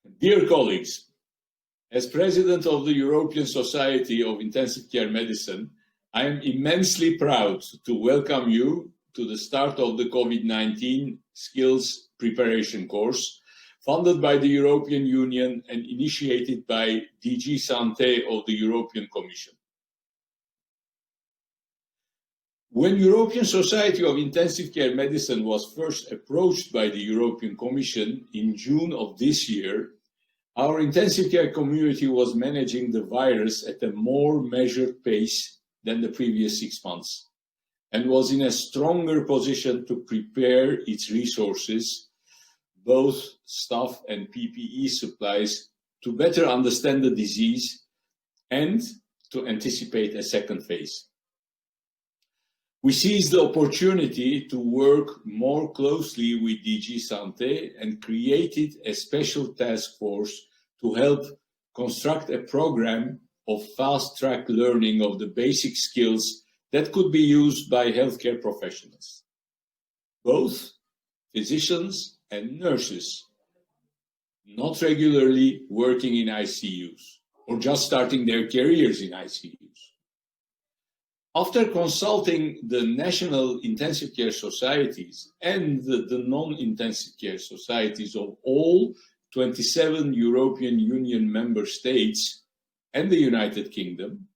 Dear colleagues, as President of the European Society of Intensive Care Medicine, I am immensely proud to welcome you to the start of the COVID-19 Skills Preparation course, funded by the European Union and initiated by DG Santé of the European Commission. When European Society of Intensive Care Medicine was first approached by the European Commission in June of this year, our intensive care community was managing the virus at a more measured pace than the previous 6 months and was in a stronger position to prepare its resources, both staff and PPE supplies, to better understand the disease and to anticipate a second phase. We seized the opportunity to work more closely with DG Santé and created a special task force to help construct a program of fast-track learning of the basic skills that could be used by healthcare professionals, both physicians and nurses, not regularly working in ICUs or just starting their careers in ICUs. After consulting the national intensive care societies and the non-intensive care societies of all 27 European Union member states and the United Kingdom,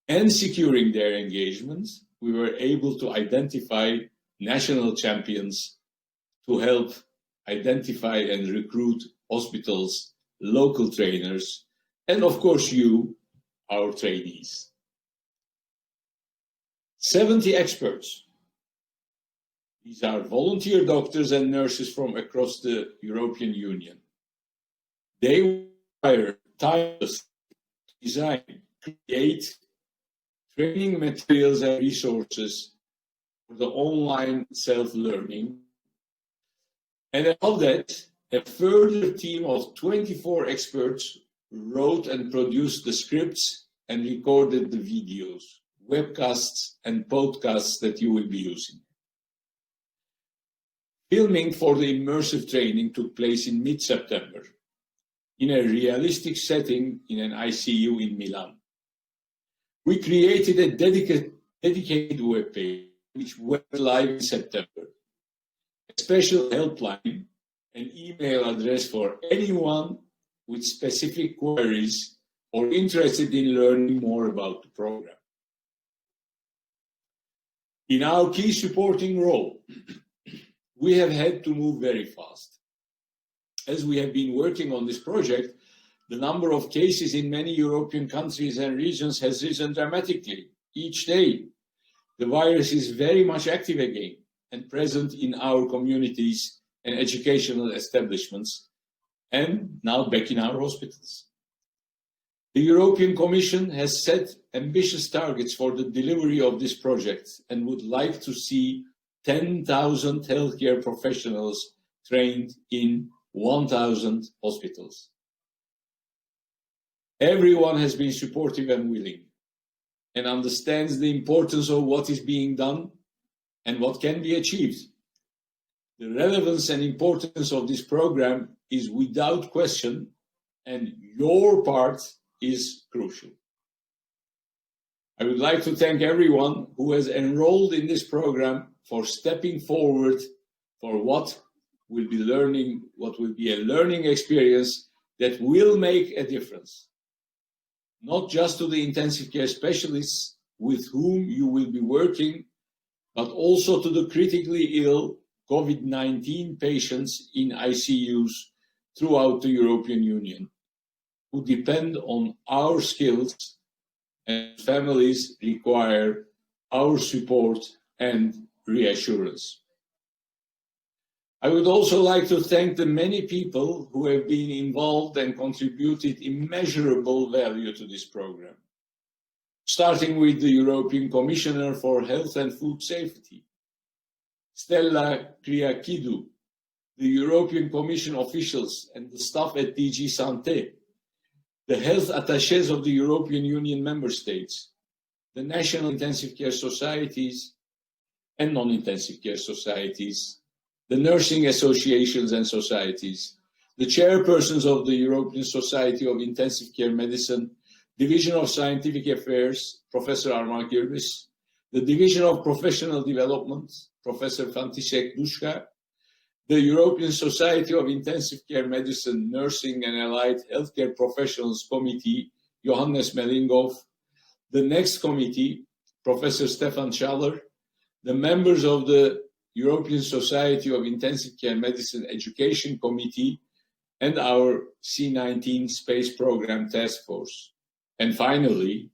and securing their engagement, we were able to identify national champions to help identify and recruit hospitals, local trainers, and of course you, our trainees. 70 experts. These are volunteer doctors and nurses from across the European Union. They require tirelessly to design, create training materials and resources for the online self-learning. And above that, a further team of 24 experts wrote and produced the scripts and recorded the videos, webcasts and podcasts that you will be using. Filming for the immersive training took place in mid-September in a realistic setting in an ICU in Milan. We created a dedicated webpage which went live in September, a special helpline, an email address for anyone with specific queries or interested in learning more about the program. In our key supporting role, we have had to move very fast. As we have been working on this project, the number of cases in many European countries and regions has risen dramatically each day. The virus is very much active again and present in our communities and educational establishments, and now back in our hospitals. The European Commission has set ambitious targets for the delivery of this project and would like to see 10,000 healthcare professionals trained in 1,000 hospitals. Everyone has been supportive and willing and understands the importance of what is being done and what can be achieved. The relevance and importance of this program is without question, and your part is crucial. I would like to thank everyone who has enrolled in this program for stepping forward for what will be a learning experience that will make a difference, not just to the intensive care specialists with whom you will be working, but also to the critically ill COVID-19 patients in ICUs throughout the European Union, who depend on our skills, and families require our support and reassurance. I would also like to thank the many people who have been involved and contributed immeasurable value to this program, starting with the European Commissioner for Health and Food Safety, Stella Kyriakidou, the European Commission officials and the staff at DG Santé, the health attachés of the European Union member states, the national intensive care societies and non-intensive care societies, the nursing associations and societies, the chairpersons of the European Society of Intensive Care Medicine, Division of Scientific Affairs, Professor Armağan Gürbüz, the Division of Professional Development, Professor František Duška, the European Society of Intensive Care Medicine, Nursing and Allied Healthcare Professionals Committee, Johannes Melingov, the next committee, Professor Stefan Schaller, the members of the European Society of Intensive Care Medicine Education Committee, and our C19 Space Program Task Force. And finally,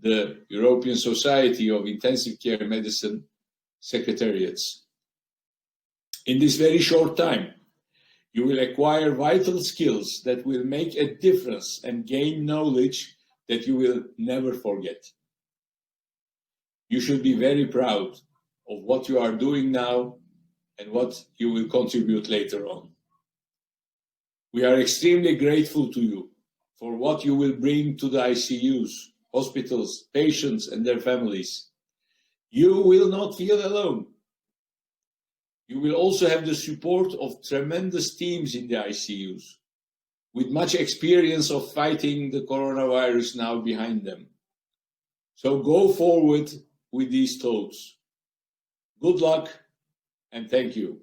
the European Society of Intensive Care Medicine Secretariats. In this very short time, you will acquire vital skills that will make a difference and gain knowledge that you will never forget. You should be very proud of what you are doing now and what you will contribute later on. We are extremely grateful to you for what you will bring to the ICUs, hospitals, patients, and their families. You will not feel alone. You will also have the support of tremendous teams in the ICUs, with much experience of fighting the coronavirus now behind them. So go forward with these thoughts. Good luck and thank you.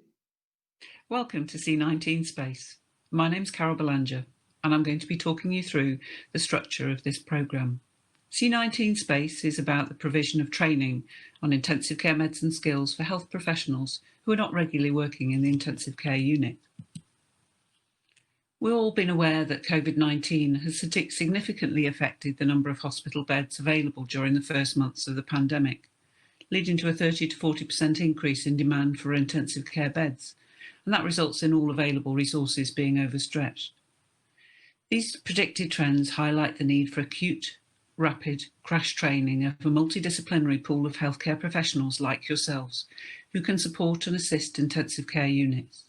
Welcome to C19 Space. My name's Carol Belanger, and I'm going to be talking you through the structure of this programme. C19 Space is about the provision of training on intensive care medicine skills for health professionals who are not regularly working in the intensive care unit. We've all been aware that COVID-19 has significantly affected the number of hospital beds available during the first months of the pandemic, leading to a 30 to 40% increase in demand for intensive care beds, and that results in all available resources being overstretched. These predicted trends highlight the need for acute, rapid crash training of a multidisciplinary pool of healthcare professionals like yourselves who can support and assist intensive care units.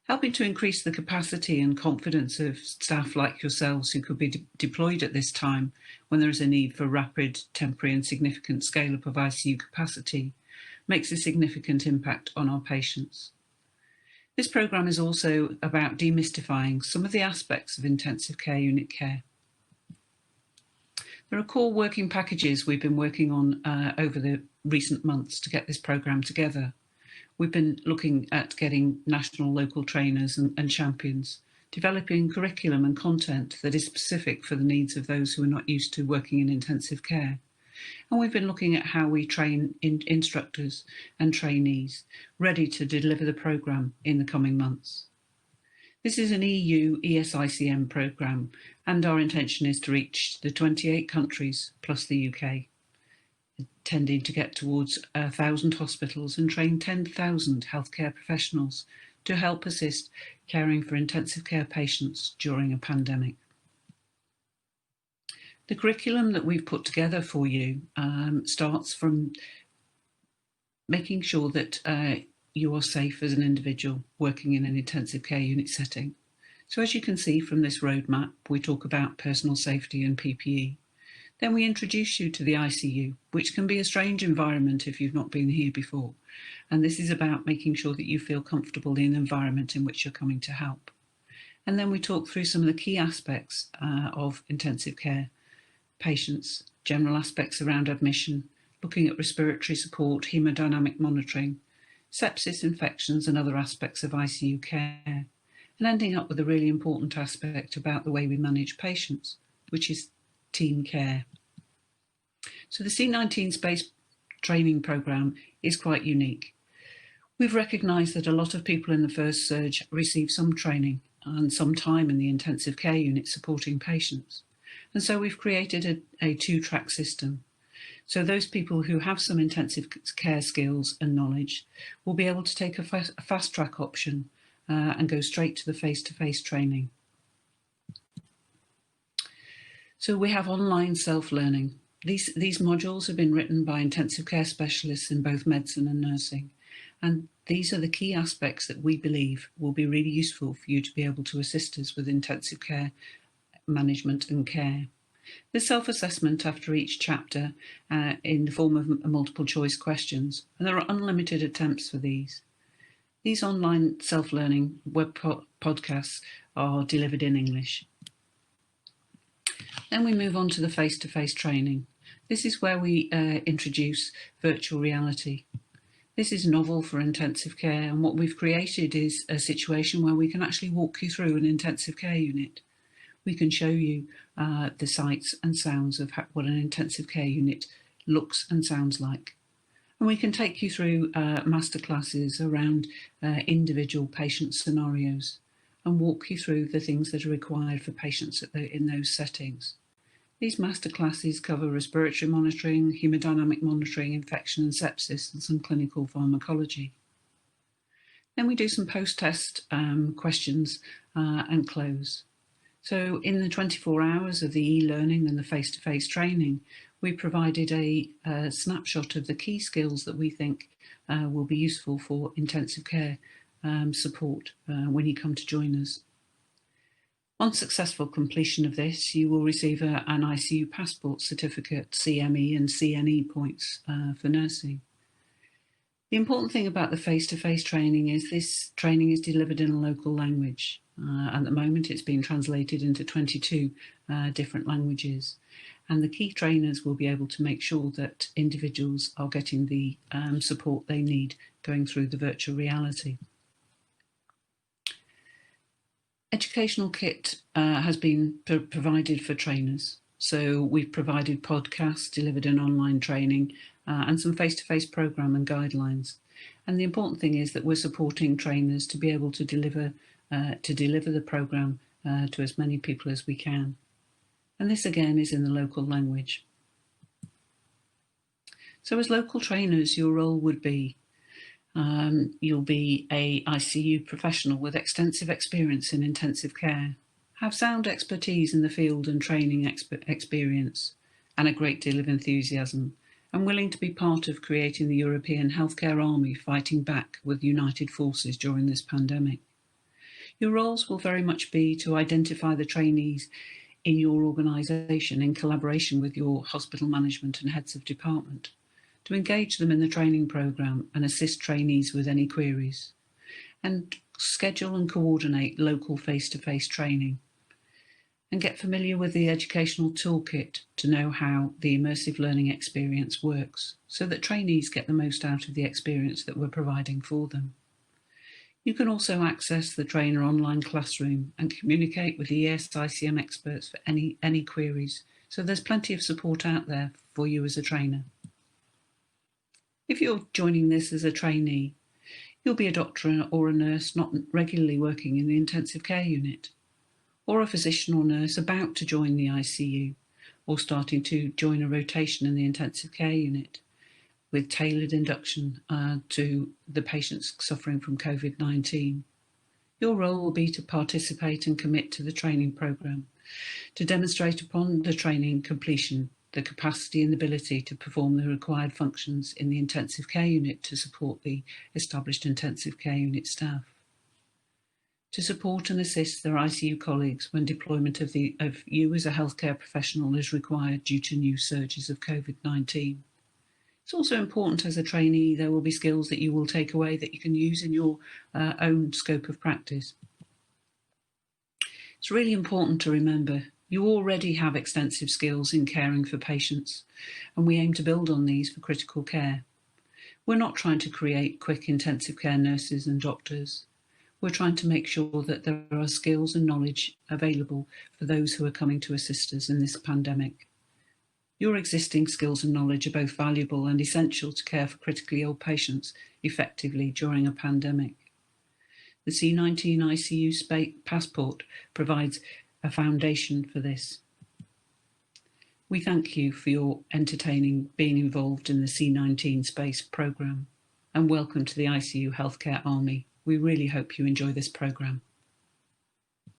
Helping to increase the capacity and confidence of staff like yourselves who could be deployed at this time when there is a need for rapid, temporary and significant scale-up of ICU capacity makes a significant impact on our patients. This programme is also about demystifying some of the aspects of intensive care unit care. There are core working packages we've been working on over the recent months to get this programme together. We've been looking at getting national local trainers and champions, developing curriculum and content that is specific for the needs of those who are not used to working in intensive care. And we've been looking at how we train instructors and trainees ready to deliver the programme in the coming months. This is an EU ESICM programme, and our intention is to reach the 28 countries plus the UK, intending to get towards 1,000 hospitals and train 10,000 healthcare professionals to help assist caring for intensive care patients during a pandemic. The curriculum that we've put together for you starts from making sure that you are safe as an individual working in an intensive care unit setting. So as you can see from this roadmap, we talk about personal safety and PPE. Then we introduce you to the ICU, which can be a strange environment if you've not been here before. And this is about making sure that you feel comfortable in the environment in which you're coming to help. And then we talk through some of the key aspects of intensive care patients, general aspects around admission, looking at respiratory support, hemodynamic monitoring, sepsis, infections and other aspects of ICU care, and ending up with a really important aspect about the way we manage patients, which is team care. So the C19 Space training programme is quite unique. We've recognised that a lot of people in the first surge receive some training and some time in the intensive care unit supporting patients. And so we've created a two-track system. So those people who have some intensive care skills and knowledge will be able to take a fast-track option and go straight to the face-to-face training. So we have online self-learning. These modules have been written by intensive care specialists in both medicine and nursing. And these are the key aspects that we believe will be really useful for you to be able to assist us with intensive care management and care. There's self-assessment after each chapter in the form of multiple choice questions, and there are unlimited attempts for these. These online self-learning web podcasts are delivered in English. Then we move on to the face-to-face training. This is where we introduce virtual reality. This is novel for intensive care, and what we've created is a situation where we can actually walk you through an intensive care unit. We can show you the sights and sounds of what an intensive care unit looks and sounds like. And we can take you through masterclasses around individual patient scenarios and walk you through the things that are required for patients in those settings. These masterclasses cover respiratory monitoring, hemodynamic monitoring, infection and sepsis, and some clinical pharmacology. Then we do some post-test questions and close. So in the 24 hours of the e-learning and the face-to-face training, we provided a snapshot of the key skills that we think will be useful for intensive care support when you come to join us. On successful completion of this, you will receive an ICU passport certificate, CME and CNE points for nursing. The important thing about the face-to-face training is this training is delivered in a local language. At the moment, it's been translated into 22 different languages. And the key trainers will be able to make sure that individuals are getting the support they need going through the virtual reality. Educational kit has been provided for trainers. So we've provided podcasts, delivered an online training, and some face-to-face programme and guidelines. And the important thing is that we're supporting trainers to be able to deliver the programme to as many people as we can. And this again is in the local language. So as local trainers, your role would be you'll be a ICU professional with extensive experience in intensive care, have sound expertise in the field and training experience, and a great deal of enthusiasm, and willing to be part of creating the European healthcare army fighting back with united forces during this pandemic. Your roles will very much be to identify the trainees in your organisation in collaboration with your hospital management and heads of department, to engage them in the training programme and assist trainees with any queries, and schedule and coordinate local face-to-face training, and get familiar with the educational toolkit to know how the immersive learning experience works, so that trainees get the most out of the experience that we're providing for them. You can also access the trainer online classroom and communicate with the ESICM experts for any queries, so there's plenty of support out there for you as a trainer. If you're joining this as a trainee, you'll be a doctor or a nurse not regularly working in the intensive care unit, or a physician or nurse about to join the ICU, or starting to join a rotation in the intensive care unit, with tailored induction to the patients suffering from COVID-19. Your role will be to participate and commit to the training programme, to demonstrate upon the training completion the capacity and ability to perform the required functions in the intensive care unit to support the established intensive care unit staff, to support and assist their ICU colleagues when deployment of you as a healthcare professional is required due to new surges of COVID-19. It's also important as a trainee, there will be skills that you will take away that you can use in your own scope of practice. It's really important to remember you already have extensive skills in caring for patients, and we aim to build on these for critical care. We're not trying to create quick intensive care nurses and doctors. We're trying to make sure that there are skills and knowledge available for those who are coming to assist us in this pandemic. Your existing skills and knowledge are both valuable and essential to care for critically ill patients effectively during a pandemic. The C19 ICU passport provides a foundation for this. We thank you for your entertaining being involved in the C19 space programme, and welcome to the ICU Healthcare Army. We really hope you enjoy this programme.